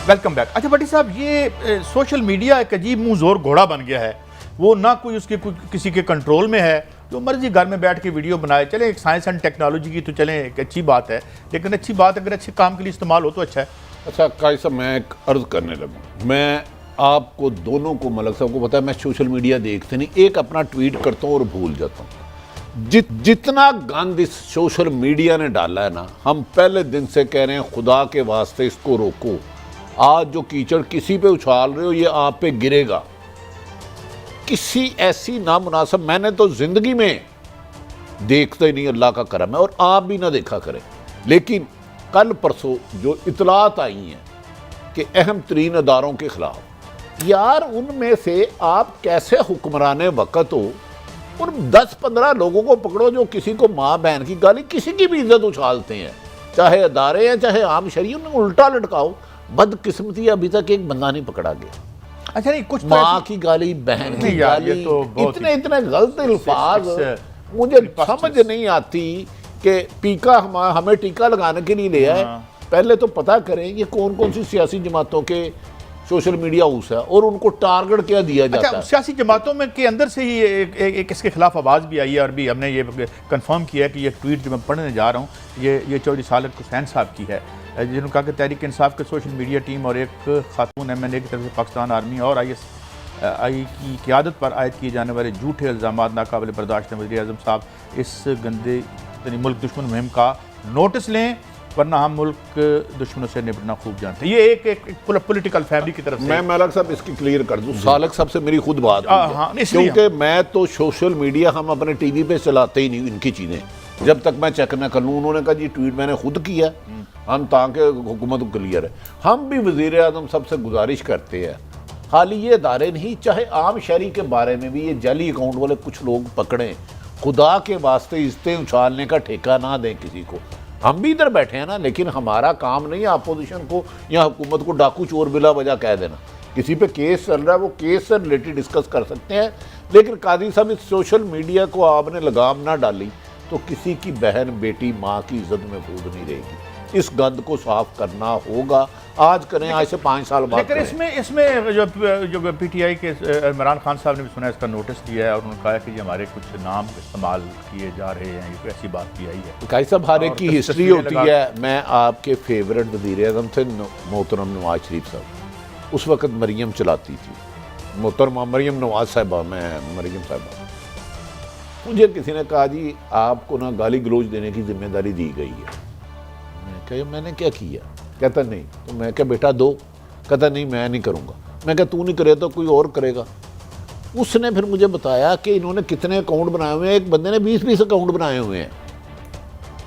वेलकम बैक। अच्छा भट्टी साहब, ये सोशल मीडिया एक अजीब मुंह जोर घोड़ा बन गया है, वो ना कोई उसके किसी के कंट्रोल में है, जो मर्जी घर में बैठ के वीडियो बनाए। चले एक साइंस एंड टेक्नोलॉजी की तो चले एक अच्छी बात है, लेकिन अच्छी बात अगर अच्छे काम के लिए इस्तेमाल हो तो अच्छा है। अच्छा कायद साहब, मैं एक अर्ज करने लगूँ, मैं आपको दोनों को, मलक साहब को पता है मैं सोशल मीडिया देखते नहीं, एक अपना ट्वीट करता हूँ और भूल जाता हूँ। जितना गंद इस सोशल मीडिया ने डाला है ना, हम पहले दिन से कह रहे हैं खुदा के वास्ते इसको रोको। आज जो कीचड़ किसी पे उछाल रहे हो ये आप पे गिरेगा। किसी ऐसी नामुनासिब मैंने तो जिंदगी में देखता ही नहीं, अल्लाह का करम है, और आप भी ना देखा करें। लेकिन कल परसों जो इतलात आई हैं कि अहम तरीन अदारों के खिलाफ, यार उनमें से आप कैसे हुक्मरान वक़्त हो और 10-15 लोगों को पकड़ो जो किसी को माँ बहन की गाली, किसी की भी इज्जत उछालते हैं, चाहे अदारे हैं चाहे आम शरीय, उन्हें उल्टा लटकाओ। बदकिस्मती अभी तक एक बंदा नहीं पकड़ा गया। अच्छा नहीं, कुछ माँ की गाली, बहन की गाली, तो इतने गलत अल्फाज मुझे समझ नहीं आती कि टीका हमें टीका लगाने के लिए ले आए। पहले तो पता करें ये कौन कौन सी सियासी जमातों के सोशल मीडिया हाउस है और उनको टारगेट क्या दिया जाता है। सियासी जमातों में के अंदर से ही एक इसके खिलाफ आवाज़ भी आई है, और भी हमने ये कंफर्म किया है कि ये ट्वीट जो मैं पढ़ने जा रहा हूँ ये चौधरी सालक हुसैन साहब की है, जिन्होंने कहा कि तहरीक इंसाफ के सोशल मीडिया टीम और एक खातून MNA की तरफ से पाकिस्तान आर्मी और ISI की क़यादत पर आयद किए जाने वाले झूठे इल्ज़ामात नाकाबिल बर्दाश्त हैं। वज़ीर आज़म साहब इस गंदे मुल्क दुश्मन मुहिम का नोटिस लें, वरना हम मुल्क दुश्मनों से निपटना खूब जानते हैं। ये एक पॉलिटिकल फैमिली की तरफ से। मैं मलक साहब इसकी क्लियर कर दूं, सालक साहब से मेरी खुद बात हुई है, क्योंकि मैं तो सोशल मीडिया हम अपने टीवी पे चलाते ही नहीं इनकी चीज़ें, जब तक मैं चेक न कर लूँ। उन्होंने कहा जी ट्वीट मैंने खुद किया, हम ताकि हुकूमत को क्लियर है। हम भी वज़ीर आज़म साहब से गुजारिश करते हैं, खाली ये अदारे नहीं, चाहे आम शहरी के बारे में भी ये जाली अकाउंट वाले कुछ लोग पकड़ें, खुदा के वास्ते इज्जतें उछालने का ठेका ना दें किसी को। हम भी इधर बैठे हैं ना, लेकिन हमारा काम नहीं है अपोजिशन को या हुकूमत को डाकू चोर बिला वजह कह देना। किसी पे केस चल रहा है, वो केस से रिलेटेड डिस्कस कर सकते हैं, लेकिन कादी साहब इस सोशल मीडिया को आपने लगाम ना डाली तो किसी की बहन बेटी माँ की इज्जत महफूज नहीं रहेगी। इस गंद को साफ करना होगा, आज करें, आज से 5 साल बाद। लेकिन इसमें जो PTI के इमरान खान साहब ने भी सुना, इसका नोटिस दिया है और उन्होंने कहा कि ये हमारे कुछ नाम इस्तेमाल किए जा रहे हैं, ये ऐसी बात भी आई है। काई साहब हर एक की हिस्ट्री होती है। मैं आपके फेवरेट वज़ीर आज़म थे मोहतरम नवाज शरीफ साहब, उस वक़्त मरियम चलाती थी, मोहतरमा मरियम नवाज साहबा, मैं मरियम साहबा। मुझे किसी ने कहा जी आपको ना गाली गलोच देने की जिम्मेदारी दी गई है। मैं क्या, मैंने क्या किया? कहता नहीं। तो मैं क्या बेटा दो? कहता नहीं मैं नहीं करूँगा। मैं क्या तू नहीं करे तो कोई और करेगा। उसने फिर मुझे बताया कि इन्होंने कितने अकाउंट बनाए हुए हैं, एक बंदे ने 20-20 अकाउंट बनाए हुए हैं।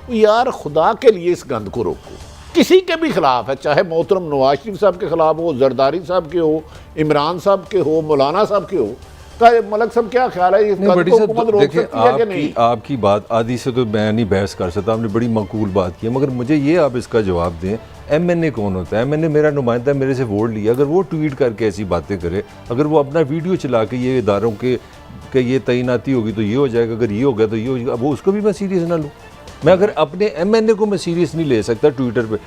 तो यार खुदा के लिए इस गंद को रोको, किसी के भी खिलाफ है, चाहे मोहतरम नवाज शरीफ साहब के खिलाफ हो, जरदारी साहब के हो, इमरान साहब के हो, मौलाना साहब के हो। मलक साहब क्या ख्याल है, इस गंद को हुकूमत रोक सकती है कि नहीं? आपकी बात आदि से तो मैं नहीं बहस कर सकता, आपने बड़ी मकबूल बात की है, मगर मुझे ये आप इसका जवाब दें, MNA कौन होता है? MNA मेरा नुमाइंदा, मेरे से वोट लिया, अगर वो ट्वीट करके ऐसी बातें करे, अगर वो अपना वीडियो चला के ये इदारों के ये तैनाती होगी तो ये हो जाएगा, अगर ये हो गया तो ये हो जाएगा, वो उसको भी मैं सीरियस ना लूँ। मैं अगर अपने MNA को मैं सीरियस नहीं ले सकता ट्विटर पे।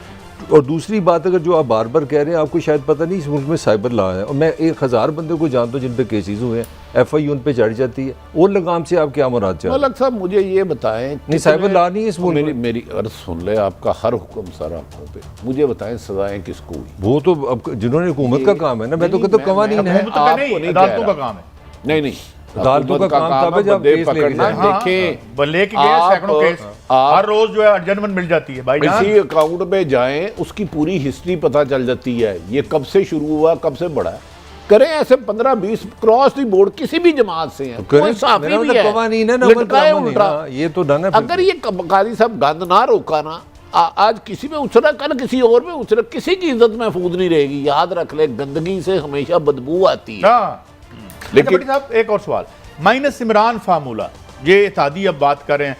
और दूसरी बात, अगर जो आप बार बार कह रहे हैं, आपको शायद पता नहीं इस मुल्क में साइबर लॉ है, और मैं 1000 बंदे को जानता हूँ जिन पे केसेस हुए हैं, FI उन पे चढ़ जाती है। और लगाम से आप क्या मुराद चाहते हैं? मलक साहब मुझे ये बताएं, नहीं साइबर लॉ नहीं है इस मुल्क में। मेरी अर्ज सुन ले, आपका हर हुक्म सर आंखों पे। मुझे बताएं सजाएं किसको हुई? वो तो अब जिन्होंने हुकूमत का काम है ना, मैं तो कहता हूँ कवानीन है, अदालतों का काम है। नहीं, अदालतों का काम तब है जब बंदे केस लेके पकड़ना। जाएं। देखें, हाँ, लेके गए आप- सैकड़ों केस, आप- हर रोज जो है अर्जनमेंट मिल जाती है भाई किसी अकाउंट में जाएं, उसकी पूरी हिस्ट्री पता चल जाती है, ये कब से शुरू हुआ, कब से बढ़ा है। करें ऐसे 15-20 क्रॉस दी बोर्ड किसी भी जमात से हैं, कोई साफी मेरा भी मतलब है, कवानीन है ना, लटकाए अमल उल्टा। हाँ, ये तो डन है। अगर ये काजी साहब गंद ना रोका ना, आज किसी में उछला, कल किसी और में उछला, किसी की इज्जत महफूज नहीं रहेगी। याद रख ले, गंदगी से हमेशा बदबू आती है। हाँ। लेकिन- लेकिन साहब एक और सवाल, माइनस इमरान फार्मूला, ये इत्तेहादी अब बात कर रहे हैं,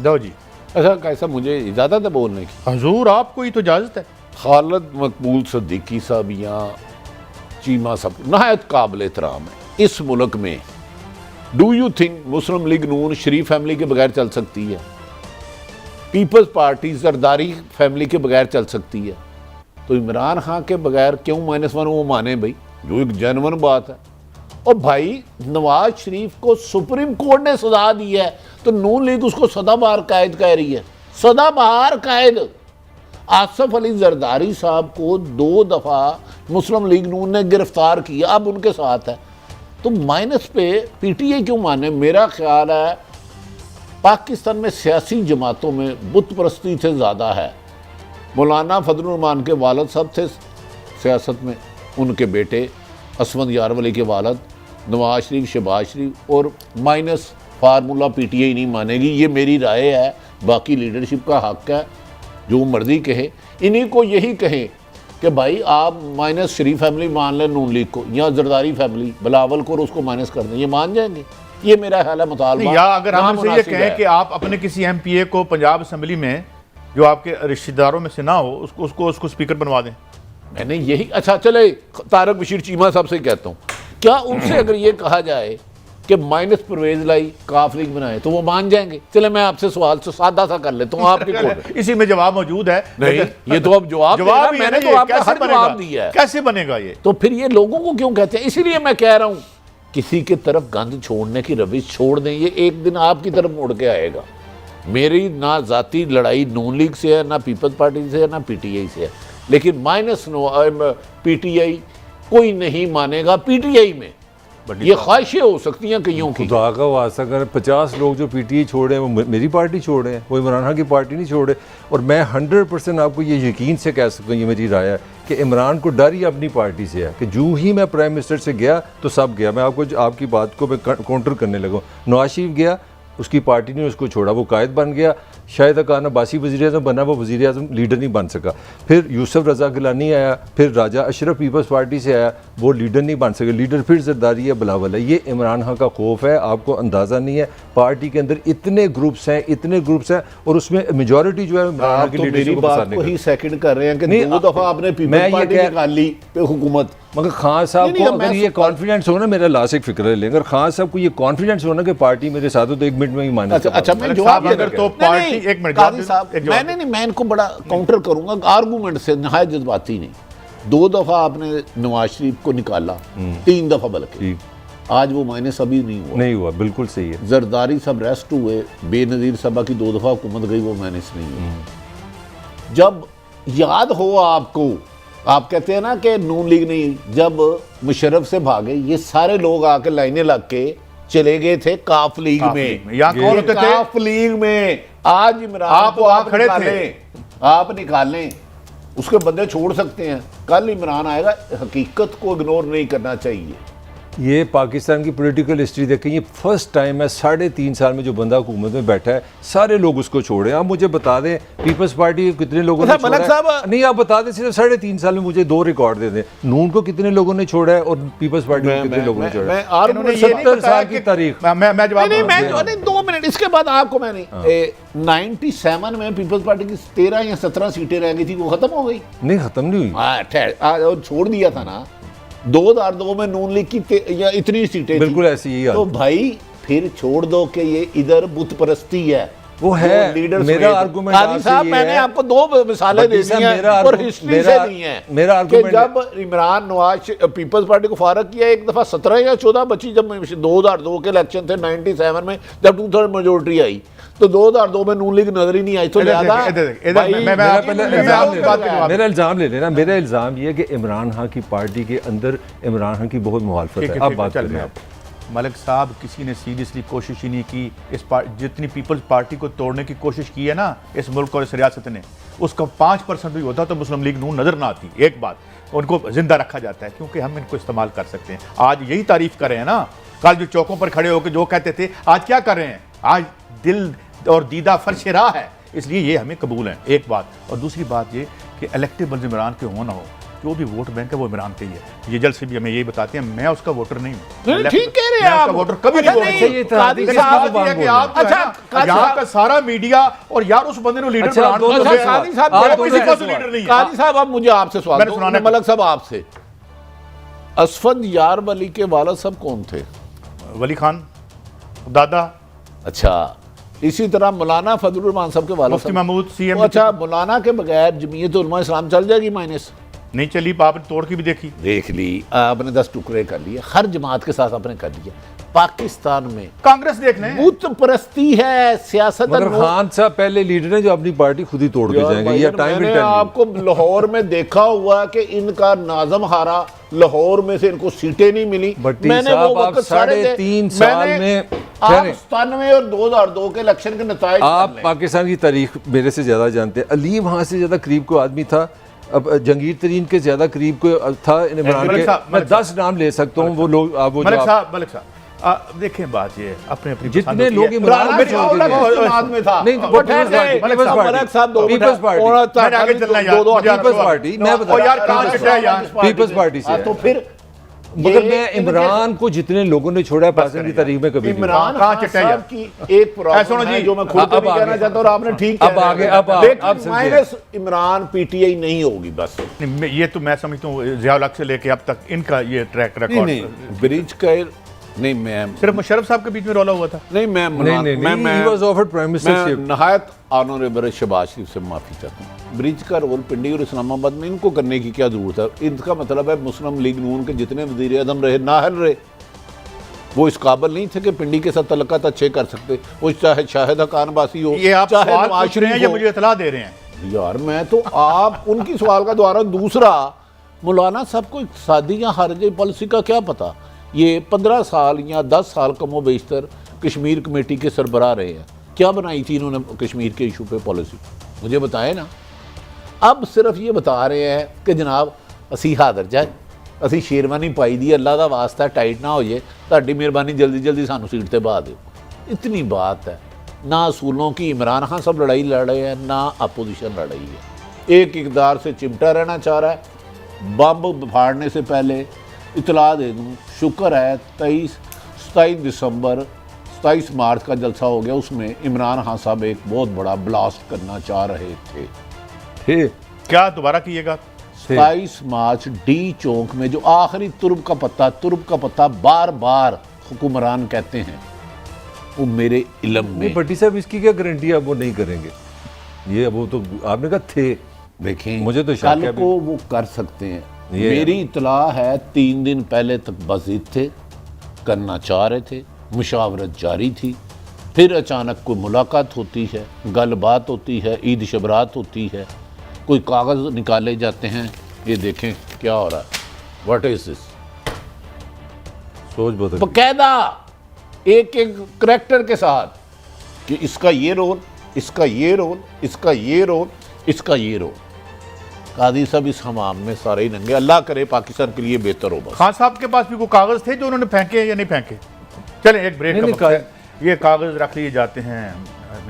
दो जी अच्छा कैसा, मुझे इजाजत है बोलने की? हजूर आपको ही तो इजाजत है। खालिद मकबूल सिद्दीकी साहब या चीमा साहब नहायत काबिल एहतराम है इस मुल्क में। Do you think Muslim league Noon Sharif family के बगैर चल सकती है? पीपल्स पार्टी जरदारी फैमिली के बगैर चल सकती है? तो इमरान खान के बगैर क्यों -1 वो माने भाई, जो एक जेन्युइन बात है। और भाई नवाज शरीफ को सुप्रीम कोर्ट ने सजा दी है, तो नून लीग उसको सदाबहार कायद कह रही है। सदाबहार कायद। आसफ अली जरदारी साहब को 2 दफ़ा मुस्लिम लीग नून ने गिरफ्तार किया, अब उनके साथ है। तो माइनस पे पीटीआई क्यों माने? मेरा ख्याल है पाकिस्तान में सियासी जमातों में बुत परस्ती से ज़्यादा है। मौलाना फजलुर रहमान के वालिद साहब थे सियासत में, उनके बेटे असमद यारवली के वालिद नवाज शरीफ, शहबाज शरीफ, और माइनस फार्मूला पीटीआई नहीं मानेगी। ये मेरी राय है, बाकी लीडरशिप का हक है, जो मर्जी कहे। इन्हीं को यही कहें कि भाई आप माइनस शरीफ फैमिली मान लें नून लीग को, या जरदारी फैमिली बिलावल को, और उसको माइनस कर दें, ये मान जाएंगे? ये मेरा ख्याल है मुतालबा। या अगर हम इनसे ये नामुनासिब कहें है। कि आप अपने किसी एमपीए को पंजाब असम्बली में जो आपके रिश्तेदारों में से ना हो, उसको स्पीकर बनवा दें। मैंने यही, अच्छा चले तारक बशीर चीमा साहब से कहता हूँ, क्या उनसे अगर ये कहा जाए कि माइनस परवेज लाई काफ लीग बनाए, तो वो मान जाएंगे? चले मैं आपसे सवाल से सादा सा कर लेता हूँ, आपकी कोर्ट इसी में जवाब मौजूद है। नहीं, ये तो अब जवाब जवाब देना, मैंने तो आपका हर जवाब दिया है। कैसे बनेगा ये? तो फिर ये लोगों को क्यों कहते हैं? इसीलिए मैं कह रहा हूँ, किसी के तरफ गंद छोड़ने की रविश छोड़ दें, ये एक दिन आपकी तरफ मुड़ के आएगा। मेरी ना जाती लड़ाई नून लीग से है, ना पीपल्स पार्टी से है, ना पीटीआई से है, लेकिन माइनस पीटीआई कोई नहीं मानेगा। पीटीआई में ये ख्वाहिशें हो सकती हैं कईयों की। खुदा का वास्ता कर, 50 लोग जो पीटीआई छोड़े हैं वो मेरी पार्टी छोड़े हैं, वो इमरान खान की पार्टी नहीं छोड़े। और मैं 100% आपको ये यकीन से कह सकता हूँ, ये मेरी राय है कि इमरान को डर ही अपनी पार्टी से है कि जो ही मैं प्राइम मिनिस्टर से गया तो सब गया। मैं आपको आपकी बात को मैं काउंटर करने लगा। नवाज शरीफ गया, उसकी पार्टी ने उसको छोड़ा, वो कायद बन गया। शाहिद खान अब्बासी वज़ीर-ए-आज़म बना, वो वज़ीर-ए-आज़म लीडर नहीं बन सका। फिर यूसुफ रज़ा गिलानी आया, फिर राजा अशरफ पीपल्स पार्टी से आया, वो लीडर नहीं बन सके। लीडर फिर जरदारी है, बिलावल है। ये इमरान खान का खौफ है, आपको अंदाज़ा नहीं है। पार्टी के अंदर इतने ग्रुप्स हैं और उसमें मेजॉरिटी जो है इमरान खान आप की तो मेरी लीडरशिप को बात पसंद को नहीं ही सेकंड कर रहे हैं कि नहीं, 2 दफा आपने मैं पीपल्स ये पार्टी कह- निकाली पे हुकूमत। मगर खान साहब नहीं, को नहीं, अगर मैं ये कॉन्फिडेंस हो ना, मेरा लासिक फिक्र ले लेंगे, अगर खान साहब को ये कॉन्फिडेंस हो ना कि पार्टी मेरे साथ हो तो 1 मिनट में ही माने। अच्छा मैं मलिक जवाब साहब, दे अगर रहा तो हूं। पार्टी- नहीं, एक मिनट काजी जवाब साहब, एक जवाब मैंने नहीं, मैं इनको बड़ा काउंटर करूंगा आर्गूमेंट से, नहायत जज्बाती नहीं। 2 दफा आपने नवाज शरीफ को निकाला, 3 दफा बल्कि, ठीक आज वो माइनस अभी नहीं हुआ। बिल्कुल सही है। जरदारी सब रेस्ट हुए, बेनजीर सभा की 2 दफा हुकूमत गई, वो माइनस नहीं हुई। जब याद हो आपको, आप कहते हैं ना कि नून लीग नहीं, जब मुशर्रफ से भागे ये सारे लोग आके लाइनें लग के चले गए थे काफ लीग में। यहाँ कौन होते थे? काफ लीग में। आज इमरान आप को वहाँ खड़े थे। आप निकालें, उसके बंदे छोड़ सकते हैं, कल इमरान आएगा। हकीकत को इग्नोर नहीं करना चाहिए। ये पाकिस्तान की पॉलिटिकल हिस्ट्री देखें, ये फर्स्ट टाइम है 3.5 साल में जो बंदा हुकूमत में बैठा है, सारे लोग उसको छोड़े। आप मुझे बता दें पीपल्स पार्टी के कितने लोगों ने अच्छा, छोड़ा मलिक है? साहब- नहीं, आप बता दें सिर्फ 3.5 साल में मुझे 2 रिकॉर्ड दे दें। नून को कितने लोगों ने छोड़ा है और पीपल्स पार्टी को कितने लोगों ने छोड़ा है? इन्होंने ये नहीं 70 बताया साल की कि- तारीख। मैं जवाब नहीं, दूंगा। मैं 2 मिनट इसके बाद आपको मैं नहीं 97 में पीपल्स पार्टी की 13 या 17 सीटें रह गई थी, वो खत्म हो गई। नहीं, खत्म नहीं हुई। हाँ, और छोड़ दिया था ना। 2002 में नून लीग की या इतनी सीटें बिल्कुल थी। ऐसी ही हाल। तो भाई फिर छोड़ दो कि ये इधर बुत परस्ती है, वो है। जो लीडर्स मेरा में- आर्गुमेंट काजी आपसे साहब, ये मैंने है- आपको 2 मिसालें दे बल्कि दी साहब, हैं मेरा और आर्गु- हिस्ट्री मेरा- से दी हैं मेरा कि आर्गुमेंट- जब इमरान नवाज पीपल्स पार्टी को फारग किया, एक दफा 17 या 14 बची, जब 2002 के इलेक्शन थे 97 में, जब 2/3 मेजोरिटी आई, तो 2002 में नून लीग नजर ही नहीं आई। तो लिहाजा भाई, मेरा इल्जाम ले लेना। मेरा इल्जाम ये है कि इमरान खान की पार्टी के अंदर इमरान खान की बहुत मुखालफत है। अब बात करें आप। मलिक साहब किसी ने सीरियसली कोशिश ही नहीं की। जितनी पीपल्स पार्टी को तोड़ने की कोशिश की है ना इस मुल्क और इस रियासत ने, उसका 5% भी होता तो मुस्लिम लीग नून नज़र ना आती। एक बात, उनको जिंदा रखा जाता है क्योंकि हम इनको इस्तेमाल कर सकते हैं। आज यही तारीफ कर रहे हैं ना, कल जो चौकों पर खड़े होकर जो कहते थे, आज क्या कर रहे हैं? आज दिल और दीदा फर्श राह है, इसलिए ये हमें कबूल है। एक बात, और दूसरी बात ये कि इलेक्टेबल इमरान के हो ना हो, जो भी वोट बैंक है वो इमरान के ही है। ये जल्द से भी हमें यही बताते हैं, मैं उसका वोटर नहीं हूँ। ठीक कह रहे हैं आप, वोटर कभी नहीं यहाँ का सारा मीडिया और यार उस बंदे ने लीडर कादी साहब, अब मुझे आपसे सवाल मलक साहब आपसे, असफद यार वली के वालिद साहब कौन थे? वली खान दादा। अच्छा, इसी तरह मौलाना फजलुर रहमान साहब के वालिद मुफ्ती महमूद सीएम। अच्छा, मौलाना के बगैर जमीयत उलमा इस्लाम चल जाएगी माइनस? नहीं चली, आपने तोड़ की भी देखी, देख ली, आपने 10 टुकड़े कर लिए, हर जमात के साथ आपने कर लिया। पाकिस्तान में कांग्रेस देख लें, बुत परस्ती है, सियासत। खान साहब पहले लीडर हैं जो अपनी पार्टी खुद ही तोड़ के जाएंगे। ये टाइम मैंने आपको लाहौर में देखा हुआ कि इनका नाज़म हारा, लाहौर में से इनको सीटें नहीं मिली। मैंने वो वक्त 3.5 साल में 97 और 2002 के इलेक्शन के नतीजे आप पाकिस्तान की तारीख मेरे से ज्यादा जानते हैं। अली वहां से ज्यादा करीब को आदमी था, अब जंगीर तरीन के ज्यादा करीब को था इमरान के। मैं 10 नाम ले सकता हूँ। वो लोग मलिक साहब देखें, बात ये अपने अपनी जितने लोग इमरान में था नहीं, पीपल्स पार्टी से। तो फिर मगर मैं इमरान को जितने लोगों ने छोड़ा है पाकिस्तान की तारीख में कभी इमरान साहब की एक प्रॉब्लम है जो मैं खुद को नहीं कहना चाहता, और आपने ठीक अब आगे अब माइनस इमरान पीटीआई नहीं होगी बस। ये तो मैं समझता हूँ जियाउल हक से लेके अब तक इनका ये ट्रैक रिकॉर्ड ब्रिज का नहीं, मैं सिर्फ मुशर्रफ साहब के बीच में रोला हुआ था। नहीं, मैं नहायत ऑनरेबल शहबाज शरीफ से माफी चाहता हूँ। ब्रिज का रोल पिंडी और इस्लामाबाद में इनको करने की क्या जरूरत है? इनका मतलब है मुस्लिम लीग नून के जितने वज़ीर आज़म रहे नाहल रहे, वो इस काबिल नहीं थे कि पिंडी के साथ तल्लुकात अच्छे कर सकते। वो चाहे शाहिद खान बासी हो, ये आप चाहे नवाज शरीफ हो, या मुझे इतला दे रहे हैं यार, मैं तो आप उनकी सवाल का द्वारा। दूसरा, मौलाना साहब को इक़्तिसादी या खारिजी पॉलिसी का क्या पता? ये 15 साल या 10 साल कमो बेशतर कश्मीर कमेटी के सरबराह रहे हैं। क्या बनाई थी इन्होंने कश्मीर के इशू पे पॉलिसी? मुझे बताएं ना। अब सिर्फ ये बता रहे हैं कि जनाब असी हादर जाए, असी शेरवानी पाई दी, अल्लाह का वास्ता टाइट ना हो जाए, ताड़ी मेहरबानी जल्दी जल्दी सानू सीट ते बहा दो। इतनी बात है। ना असूलों की इमरान खान सब लड़ाई लड़ रहे हैं, ना अपोजिशन लड़ रही है। एक इक़्तिदार से चिमटा रहना चाह रहा है। बम फाड़ने से पहले इतला दे दूँ, शुक्र है 27 मार्च का जलसा हो गया, उसमें इमरान खान साहब एक बहुत बड़ा ब्लास्ट करना चाह रहे थे। क्या दोबारा कीजिएगा? 27 मार्च डी चौक में जो आखिरी तुर्ब का पत्ता बार बार हुक्मरान कहते हैं, वो मेरे इल्म में। भट्टी साहब इसकी क्या गारंटी है वो नहीं करेंगे? ये वो तो आपने कहा थे, देखें मुझे तो कल को वो कर सकते हैं। मेरी इतला है 3 दिन पहले तक बज़िद थे, करना चाह रहे थे, मुशावरत जारी थी, फिर अचानक कोई मुलाकात होती है, गलबात होती है, ईद शबरात होती है, कोई कागज़ निकाले जाते हैं। ये देखें क्या हो रहा है। What is this? सोच बदल बकायदा एक करैक्टर के साथ कि इसका ये रोल, इसका ये रोल, इसका ये रोल, इसका ये रोल। कादी साहब इस हमाम में सारे ही नंगे। अल्लाह करे पाकिस्तान के लिए बेहतर हो। बस खान साहब के पास भी कोई कागज थे जो उन्होंने फेंके या नहीं फेंके? चलें एक ब्रेक का वक्त है। ये कागज रख लिए जाते हैं, हम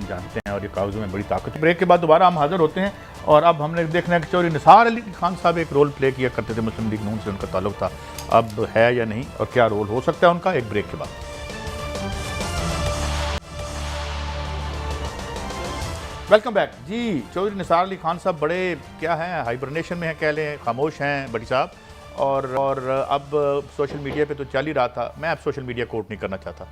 जानते हैं, और ये कागजों में बड़ी ताकत है। ब्रेक के बाद दोबारा हम हाजिर होते हैं और अब हमने देखना है कि चौधरी निसार अली खान साहब एक रोल प्ले किया करते थे, मुस्लिम लीग नून से उनका ताल्लुक था, अब है या नहीं, और क्या रोल हो सकता है उनका, एक ब्रेक के बाद। वेलकम बैक जी। चौधरी निसार अली खान साहब बड़े क्या हैं, हाइबरनेशन में हैं, कह लें, खामोश हैं बड़ी साहब, और अब सोशल मीडिया पे तो चल ही रहा था। मैं अब सोशल मीडिया कोर्ट नहीं करना चाहता।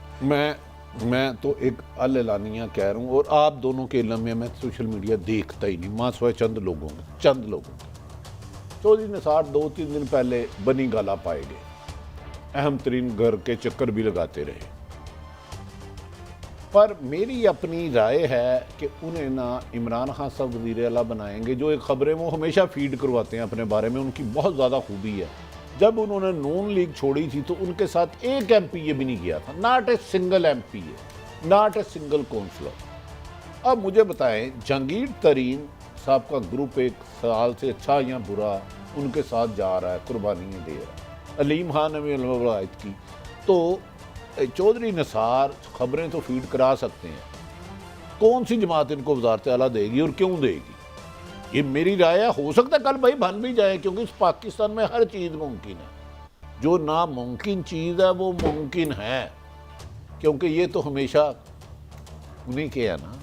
मैं तो एक अल-एलानिया कह रहा हूँ, और आप दोनों के इल्म में मैं सोशल मीडिया देखता ही नहीं, मां सिवाय चंद लोगों में। चौधरी निसार 2-3 दिन पहले बनी गाला पाए गए, अहम तरीन घर के चक्कर भी लगाते रहे। पर मेरी अपनी राय है कि उन्हें ना इमरान खान साहब वज़ीर आला बनाएंगे, जो एक ख़बरें वो हमेशा फीड करवाते हैं अपने बारे में, उनकी बहुत ज़्यादा खूबी है, जब उन्होंने नून लीग छोड़ी थी तो उनके साथ एक एमपीए भी नहीं गया था, not a single MPA, not a single councillor. अब मुझे बताएं, जहांगीर तरीन साहब का ग्रुप एक साल से अच्छा या बुरा उनके साथ जा रहा है, कुर्बानियाँ दे रहा है, अलीम खान ने भी वलायत की, तो चौधरी निसार खबरें तो फीड करा सकते हैं, कौन सी जमात इनको वज़ारत आला देगी और क्यों देगी? ये मेरी राय है। हो सकता है कल भाई बन भी जाए, क्योंकि इस पाकिस्तान में हर चीज़ मुमकिन है। जो नामुमकिन चीज़ है वो मुमकिन है, क्योंकि ये तो हमेशा उन्हीं के है ना।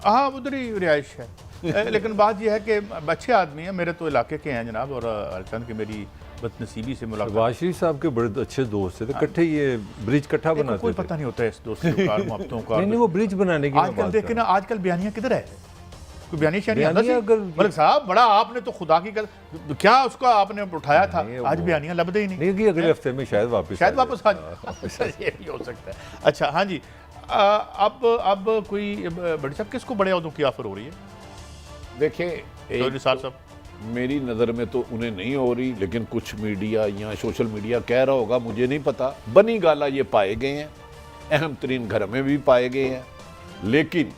हाँ, उधर ही रिहाइश है। लेकिन बात यह है कि अच्छे आदमी हैं, मेरे तो इलाके के हैं जनाब, और अलचंद की मेरी बदनसीबी से मुलाकात। शहबाज शरीफ साहब के बड़े अच्छे दोस्त थे, तो इकट्ठे ये ब्रिज इकट्ठा बनाते थे। कोई पता नहीं होता है इस दोस्ती का, मोहब्बतों का। नहीं, वो ब्रिज बनाने की आजकल देखे ना, आजकल बयानियां किधर है? कोई बयानी शानी अगर मलिक साहब, बड़ा आपने तो खुदा की क्या उसका आपने उठाया था, आज बयानियां लबदे ही नहीं। कि अगले हफ्ते में शायद वापस आ जाए। ये भी हो सकता है। अच्छा, हाँ जी, अब कोई बड़ी साहब किसको बड़े अहदों की ऑफर हो रही है? देखिए, साहब मेरी नज़र में तो उन्हें नहीं हो रही, लेकिन कुछ मीडिया या सोशल मीडिया कह रहा होगा, मुझे नहीं पता। बनी गाला ये पाए गए हैं, अहम तरीन घर में भी पाए गए हैं, लेकिन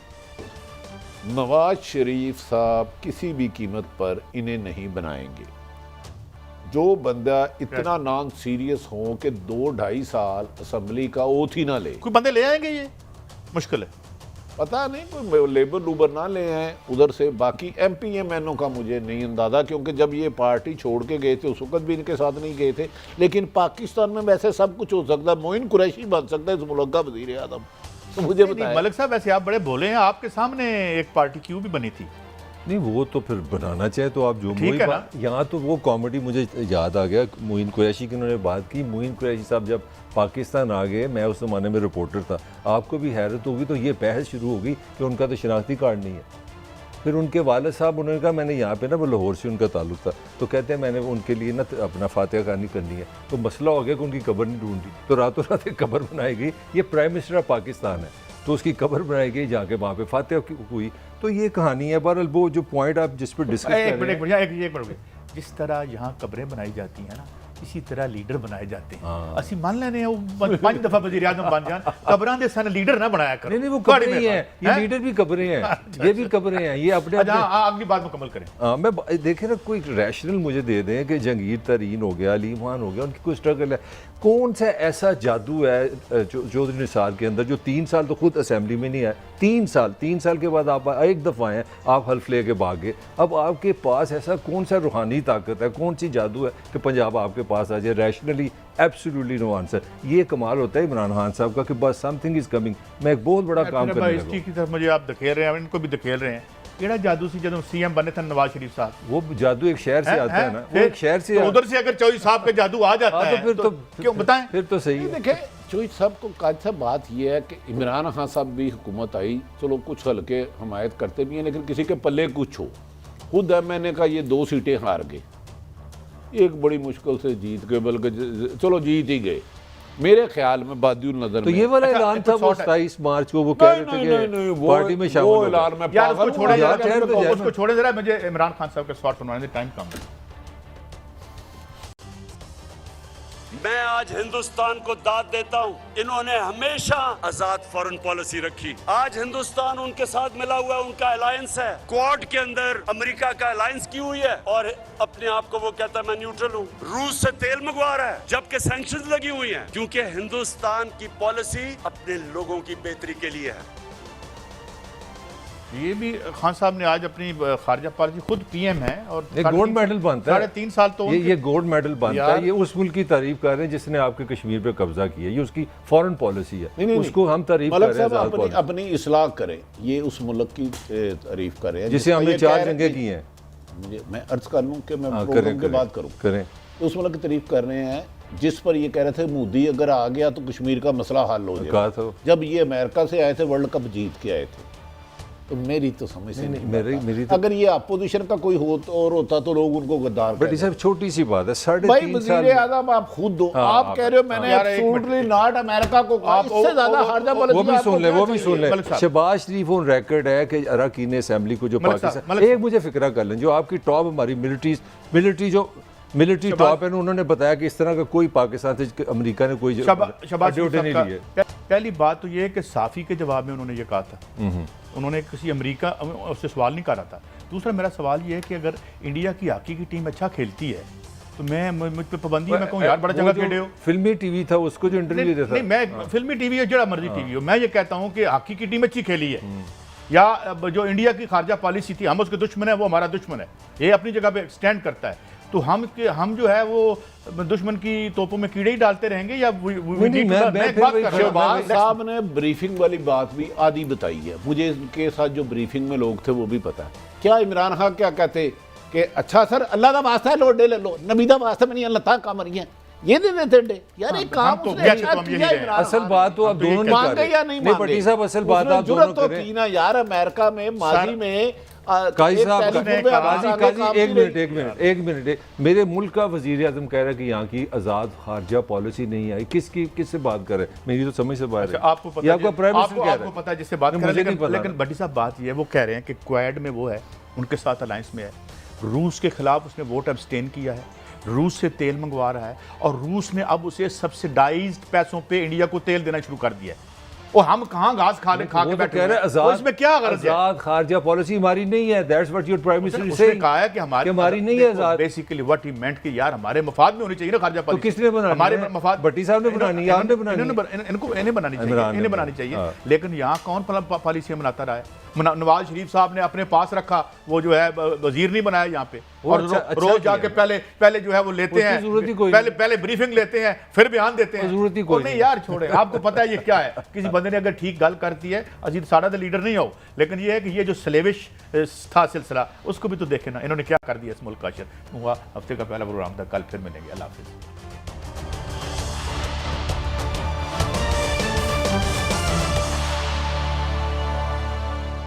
नवाज शरीफ साहब किसी भी कीमत पर इन्हें नहीं बनाएंगे। जो बंदा इतना नॉन सीरियस हो कि 2-2.5 साल असम्बली का ओथ ही ना ले, कोई बंदे ले आएंगे? ये मुश्किल है, पता नहीं, कोई लेबर लूबर ना ले आए उधर से। बाकी MPMNO का मुझे नहीं अंदाज़ा, क्योंकि जब ये पार्टी छोड़ के गए थे उस वक्त भी इनके साथ नहीं गए थे। लेकिन पाकिस्तान में वैसे सब कुछ हो सकता है, मोइन कुरैशी बन सकता है इस मुल्क का वज़ीर आज़म। तो मुझे बताएं। मलिक साहब, वैसे आप बड़े भोले हैं, आपके सामने एक पार्टी क्यों भी बनी थी? नहीं, वो तो फिर बनाना चाहे तो आप जो ठीक है ना। यहाँ तो वो कॉमेडी मुझे याद आ गया, मोइन कुरैशी की उन्होंने बात की। मोइन कुरैशी साहब जब पाकिस्तान आ गए, मैं उस ज़माने में रिपोर्टर था, आपको भी हैरत होगी, तो ये बहस शुरू हो गई कि उनका तो शनाख्ती कार्ड नहीं है। फिर उनके वालिद साहब, उन्होंने कहा मैंने यहाँ पे ना, वो लाहौर से उनका ताल्लुक था, तो कहते हैं मैंने उनके लिए ना अपना फातिहा खानी करनी है। तो मसला हो गया कि उनकी कब्र नहीं ढूंढी, तो रातों रात एक कब्र बनाई गई। ये प्राइम मिनिस्टर ऑफ पाकिस्तान है, तो उसकी कब्र बनाई गई, जाके वहाँ पे फातिहा हुई। तो ये कहानी है। बहरहाल वो जो पॉइंट आप जिस पर डिस्कस कर रहे हैं, जिस तरह यहाँ कब्रें बनाई जाती हैं ना, इसी तरह लीडर बनाए जाते हैं। ਅਸੀਂ मान लेने 5 दफा वज़ीर आज़म बन जान, कब्रां दे सन लीडर ना बनाया करो। नहीं, वो कब्रें ही हैं, ये लीडर भी कब्रें हैं, ये भी कब्रें हैं, ये अपने अगली बात मुकम्मल करें। मैं देखे ना, कोई रैशनल मुझे दे दें कि जहांगीर तरीन हो गया, अलीम खान हो गया, उनकी कोई स्ट्रगल है, कौन सा ऐसा जादू है चौधरी निसार के अंदर जो 3 साल तो खुद असेंबली में नहीं आए। 3 साल के बाद आप एक दफ़ा आए, आप हल्फ ले के भागे। अब आपके पास ऐसा कौन सा रूहानी ताकत है, कौन सी जादू है कि पंजाब आपके पास आ जाए? Rationally absolutely no answer. ये कमाल होता है इमरान खान साहब का कि बस समथिंग इज कमिंग, मैं एक बहुत बड़ा काम करने लगा। इसकी तरफ मुझे आप धकेल रहे हैं, इनको भी धकेल रहे हैं। केड़ा जादू सी जब CM बने थे नवाज शरीफ साहब? वो जादू एक शहर से आता है ना, वो एक शहर से, उधर से अगर चौधरी साहब का जादू आ जाता है फिर तो क्यों बताएं? फिर तो सही है। देखें, चौधरी साहब को काज साहब बात यह है कि इमरान खान साहब भी हुकूमत आई, चलो कुछ हल्के हमायत करते भी हैं, लेकिन किसी के पल्ले कुछ हो। खुद MNA का ये 2 सीटें हार गए, एक बड़ी मुश्किल से जीत गए, बल्कि चलो जीत ही गए मेरे ख्याल में बादियुल नजर। तो ये वाला ऐलान था वो 27 मार्च को, वो कह रहे थे कि पार्टी में शामिल हो ऐलान में यार उसको छोड़े जरा, तो उसको छोड़े जरा, मुझे इमरान खान साहब के सवाल सुनवाने दे, टाइम कम है। मैं आज हिंदुस्तान को दाद देता हूं, इन्होंने हमेशा आजाद फॉरेन पॉलिसी रखी। आज हिंदुस्तान उनके साथ मिला हुआ है, उनका अलायंस है। क्वाड के अंदर अमेरिका का अलायंस की हुई है और अपने आप को वो कहता है मैं न्यूट्रल हूं। रूस से तेल मंगवा रहा है जबकि सैंक्शंस लगी हुई हैं, क्योंकि हिंदुस्तान की पॉलिसी अपने लोगों की बेहतरी के लिए है। ये भी खान साहब ने आज अपनी खारजा पॉलिसी, खुद PM है और गोल्ड मेडल बनता है। 3.5 साल तो ये गोल्ड मेडल बनता है। ये उस मुल्क की तारीफ कर रहे हैं जिसने आपके कश्मीर पे कब्जा किया, ये उसकी फॉरेन पॉलिसी है। नहीं, उसको हम तारीफ कर रहे हैं, अपनी इस्लाह करें, ये उस मुल्क की तारीफ कर रहे हैं जिसे हमने 4 जंगें की हैं। मैं अर्ज कर लूँ कि मैं प्रोग्राम के बाद करूँ, करें, उस मुल्क की तारीफ कर रहे हैं जिस पर ये कह रहे थे मोदी अगर आ गया तो कश्मीर का मसला हल हो जाएगा। जब ये अमेरिका से आए थे, वर्ल्ड कप जीत के आए थे, तो मेरी तो समझ से नहीं, मेरी तो, अगर ये अपोजिशन का कोई और होता तो लोग उनको गद्दार बट साहब छोटी सी बात है, 3.5 भाई वज़ीर आज़म आप खुद दो, आप कह रहे हो मैंने एब्सोल्युटली नॉट अमेरिका को, आप इससे ज्यादा खारजा पॉलिसी वो भी सुन ले शहबाज शरीफ ऑन रिकॉर्ड है कि अरकान असेंबली को जो पाकिस्तान, एक मुझे फिक्रा कर लें, जो आपकी टॉप हमारी मिलिट्री जो मिलिट्री टॉप है, उन्होंने बताया कि इस तरह का कोई पाकिस्तान से अमेरिका ने कोई शहबाज अड्डे नहीं लिए। पहली बात तो ये है कि साफ़ी के जवाब में उन्होंने ये कहा था, उन्होंने किसी अमेरिका उससे सवाल नहीं करा था। दूसरा मेरा सवाल ये है कि अगर इंडिया की हॉकी की टीम अच्छा खेलती है तो मुझ पे पाबंदी है, मैं कहूँ यार बड़ा जगह खेले हो। फिल्मी टीवी था उसको जो इंटरव्यू देता, नहीं मैं फिल्मी टीवी हो जड़ा मर्जी टीवी हो, मैं ये कहता हूँ कि हॉकी की टीम अच्छी खेली है, या जो इंडिया की खारजा पॉलिसी थी, हम उसके दुश्मन है, वो हमारा दुश्मन है, ये अपनी जगह पे स्टैंड करता है, तो हम जो है वो दुश्मन की तोपों में कीड़े ही डालते रहेंगे या शहबाज साहब ने ब्रीफिंग वाली बात भी आधी बताई है, मुझे इनके साथ जो ब्रीफिंग में लोग थे वो भी पता है। क्या इमरान खान क्या कहते कि अच्छा सर अल्लाह का वास्ता है लोडे ले लो, नबी का वास्ता में नहीं अल्लाह ता काम रही है, ये दे देते थे यार, एक काम उसने अच्छा किया इमरान। असल बात तो आप दोनों मांगे या नहीं मांगे, भट्टी साहब असल बात आप दोनों तो की ना यार, अमेरिका में माजी में काजी साहब एक मिनट मेरे मुल्क का वजीर आजम कह रहा है कि यहाँ की आज़ाद खारजा पॉलिसी नहीं आई, किससे बात कर रहे हैं, मेरी तो समझ से बाहर है। आपको पता है जिससे बात कर रहे हैं, लेकिन भट्टी साहब बात ये है, वो कह रहे हैं कि क्वाड में वो है, उनके साथ अलायंस में है, रूस के खिलाफ उसने वोट अब्सटेन किया है, रूस से तेल मंगवा रहा है, और रूस ने अब उसे सब्सिडाइज्ड पैसों पे इंडिया को तेल देना शुरू कर दिया है। और हम कहाँ घास खा के बैठे हैं, इसमें क्या गलत है? आज़ाद खारजा पॉलिसी हमारी नहीं है, that's what your prime minister उसने कहा है कि हमारी नहीं है आज़ाद। बेसिकली व्हाट ही मेंट कि यार हमारे मफाद में होनी चाहिए ना खारजा पॉलिसी। तो किसने बनानी? हमारे मफाद भट्टी साहब ने बनानी है, आपने बनानी है? इन्हें बनानी चाहिए, लेकिन यहाँ कौन पॉलिसी बनाता रहा है? नवाज शरीफ साहब ने अपने पास रखा, वो जो है वजीर नहीं बनाया यहाँ पे, और रोज जाके पहले जो है वो लेते हैं, पहले ब्रीफिंग लेते हैं, फिर बयान देते हैं। जरूरत ही कोई नहीं यार छोड़े, आपको पता है ये क्या है, किसी बंदे ने अगर ठीक गल करती है, अजीत साड़ा द लीडर नहीं हो, लेकिन ये है कि ये जो स्लेविश था सिलसिला, उसको भी तो देखे ना, इन्होंने क्या कर दिया इस मुल्क का। हुआ हफ्ते का पहला प्रोग्राम था, कल फिर मिलेंगे, अल्लाह हाफिज़।